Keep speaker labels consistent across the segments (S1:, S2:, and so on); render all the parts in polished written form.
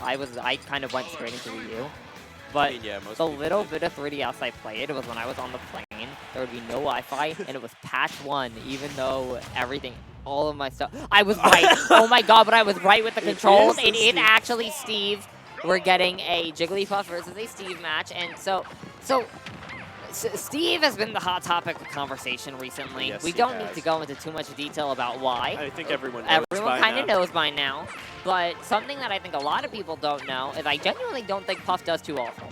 S1: I kind of went straight into Ryu. But the little bit of 3DS I played was when I was on the plane. There would be no Wi-Fi, and it was patch 1, even though everything, all of my stuff. I was right. Oh my god, but I was right with the controls. It is actually Steve. We're getting a Jigglypuff versus a Steve match, and so Steve has been the hot topic of conversation recently.
S2: Yes,
S1: we don't need to go into too much detail about why.
S2: I think everyone
S1: kind of knows by now. But something that I think a lot of people don't know is I genuinely don't think Puff does too awful.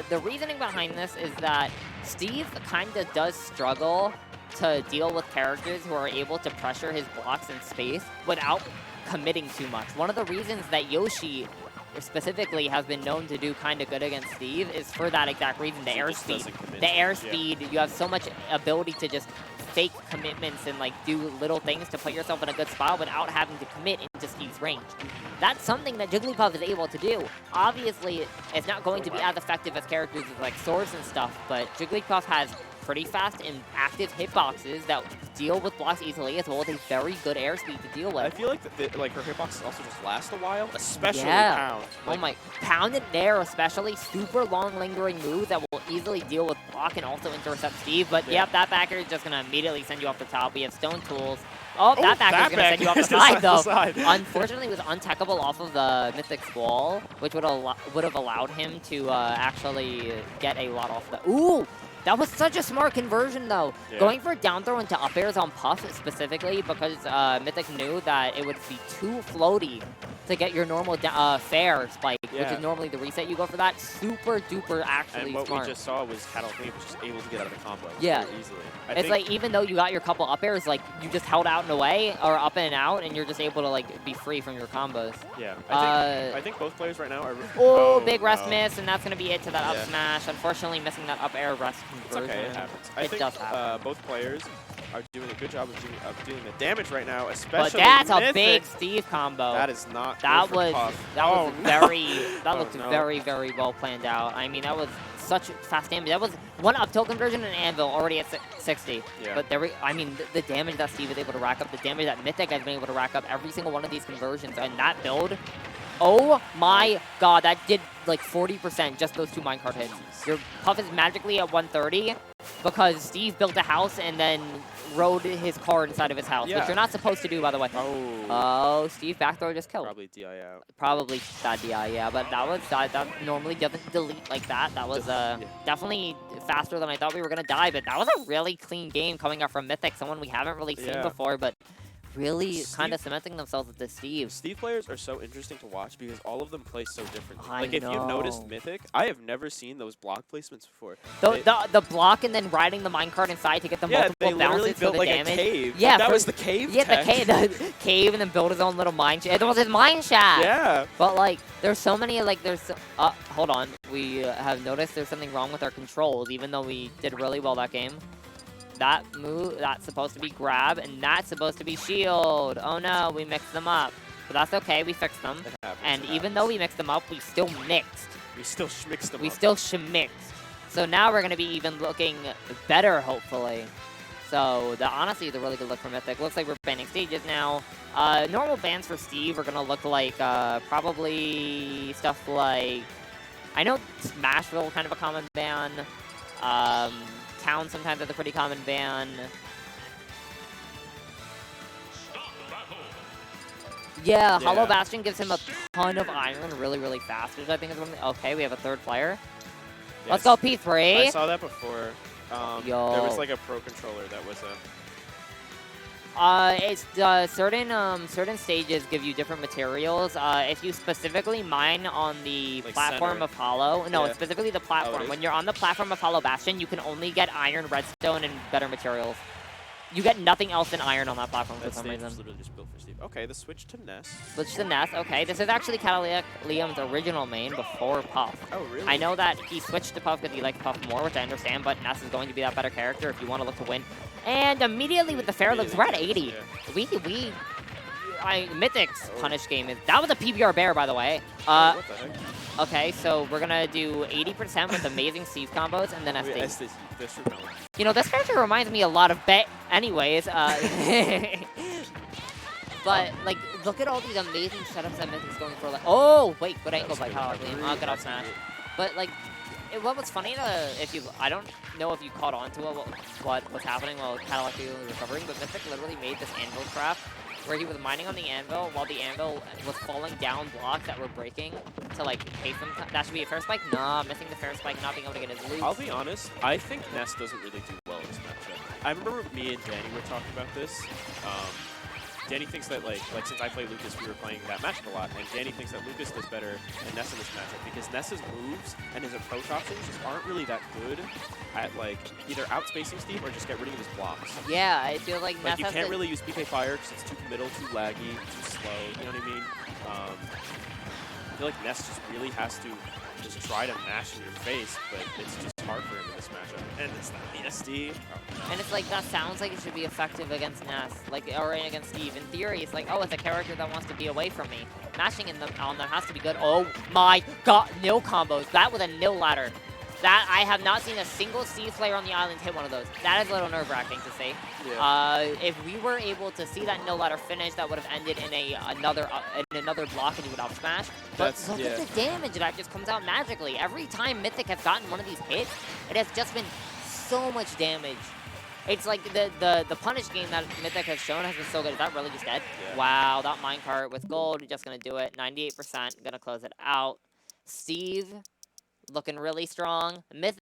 S1: The reasoning behind this is that Steve kind of does struggle to deal with characters who are able to pressure his blocks in space without committing too much. One of the reasons that Yoshi specifically has been known to do kind of good against Steve is for that exact reason, the airspeed. The airspeed, you have so much ability to just fake commitments and like do little things to put yourself in a good spot without having to commit into Steve's range. That's something that Jigglypuff is able to do. Obviously, it's not going to be as effective as characters with like swords and stuff, but Jigglypuff has pretty fast and active hitboxes that deal with blocks easily, as well as a very good airspeed to deal with.
S2: I feel like her hitboxes also just last a while, especially Pound.
S1: Like, oh my, Pound and Nair especially, super long lingering moves that will easily deal with block and also intercept Steve. But yep, that backer is just going to immediately send you off the top. We have Stone Tools. Oh, that backer is going to send you off the side, though. Unfortunately, it was untechable off of the Mythic wall, which would have allowed him to actually get a lot off the... Ooh! That was such a smart conversion, though. Yeah. Going for down throw into up airs on Puff specifically because Mythic knew that it would be too floaty to get your normal fair spike, which is normally the reset you go for that. Super duper actually smart.
S2: And what we just saw was CadillacLiam was just able to get out of the combo
S1: very
S2: easily.
S1: It's like even though you got your couple up airs, like you just held out and away or up and out, and you're just able to like be free from your combos.
S2: Yeah, I think both players right now are.
S1: Big rest miss, and that's gonna be it to that up smash. Unfortunately, missing that up air rest conversion.
S2: It's okay, it happens. I think
S1: does happen.
S2: Both players are doing a good job of dealing the damage right now, especially.
S1: But that's
S2: Mythic.
S1: A big Steve combo.
S2: That is not.
S1: That was very. That looked very well planned out. I mean, that was such fast damage. That was one up tilt conversion and Anvil already at 60.
S2: Yeah.
S1: But I mean, the damage that Steve was able to rack up, the damage that Mythic has been able to rack up every single one of these conversions, and that build. Oh my god, that did like 40% just those 2 minecart hits. Your Puff is magically at 130 because Steve built a house and then rode his car inside of his house, which you're not supposed to do, by the way. Oh, Steve back throw just killed.
S2: Probably DI out.
S1: Probably that DI, yeah, but that normally doesn't delete like that. That was definitely faster than I thought we were going to die, but that was a really clean game coming up from Mythic, someone we haven't really seen before, but really kind of cementing themselves with this Steve.
S2: Steve players are so interesting to watch because all of them play so differently. Like if you've noticed Mythic, I have never seen those block placements before.
S1: The block and then riding the minecart inside to get the multiple bounces for the
S2: like
S1: damage.
S2: A cave.
S1: Yeah,
S2: that was the cave.
S1: Yeah, the cave, and then build his own little mine shaft. It was his mine shaft.
S2: Yeah.
S1: But like, there's so many hold on. We have noticed there's something wrong with our controls, even though we did really well that game. That move, that's supposed to be grab, and that's supposed to be shield. Oh no, we mixed them up. But that's okay, we fixed them. And even though we mixed them up, we still mixed.
S2: We still schmixed them up.
S1: We still schmixed. So now we're going to be even looking better, hopefully. So honestly, it's a really good look for Mythic. Looks like we're banning stages now. Normal bans for Steve are going to look like probably stuff like... I know Smashville kind of a common ban. Town sometimes has a pretty common ban. Yeah, Hollow Bastion gives him a ton of iron really fast, which I think is one of the... Okay, we have a third player. Yes. Let's go P3.
S2: I saw that before. There was like a pro controller that was a...
S1: It's certain stages give you different materials. If you specifically mine on the platform of Hollow, it's specifically the platform. When you're on the platform of Hollow Bastion, you can only get iron, redstone, and better materials. You get nothing else than iron on that platform for some reason.
S2: Literally just built for Steve. Okay, the switch to Ness.
S1: Switch to Ness. Okay, this is actually CadillacLiam's original main before Puff.
S2: Oh, really?
S1: I know that he switched to Puff because he likes Puff more, which I understand, but Ness is going to be that better character if you want to look to win. And immediately with the fair looks, we're at 80. Yeah. Mythic's punish game that was a PBR bear, by the way.
S2: What the heck?
S1: Okay, so we're gonna do 80% with amazing Steve combos and then SD. You know, this character reminds me a lot of anyways. But, like, look at all these amazing setups that Mythic's going for. Like, oh, wait, good angle by CadillacLiam. Good up smash. But, like, what was funny I don't know if you caught on to what was happening while CadillacLiam was recovering, but Mythic literally made this anvil trap where he was mining on the anvil while the anvil was falling down blocks that were breaking to, like, pay them. That should be a fair spike? Nah, missing the fair spike, not being able to get his loot.
S2: I'll be honest, I think Ness doesn't really do well in this matchup. I remember me and Danny were talking about this. Danny thinks that, like since I play Lucas, we were playing that matchup a lot, and Danny thinks that Lucas does better than Ness in this matchup because Ness's moves and his approach options just aren't really that good at, like, either outspacing Steve or just get rid of his blocks.
S1: Yeah, I feel like Ness
S2: you can't really use PK Fire because it's too committal, too laggy, too slow, you know what I mean? I feel like Ness just really has to just try to mash in your face, but it's just hard for him in this matchup. And it's not the SD. Oh, no.
S1: And it's like, that sounds like it should be effective against Ness, like, or against Steve. In theory, it's like, oh, it's a character that wants to be away from me. Mashing in them on them has to be good. Oh my god, nil combos. That was a nil ladder. That, I have not seen a single Steve player on the island hit one of those. That is a little nerve-wracking to see. Yeah. If we were able to see that nil ladder finish, that would have ended in another block and he would up smash. But look at the damage that just comes out magically. Every time Mythic has gotten one of these hits, it has just been so much damage. It's like the punish game that Mythic has shown has been so good. Is that really just dead? Yeah. Wow, that minecart with gold, just gonna do it. 98%, gonna close it out. Steve looking really strong. Mythic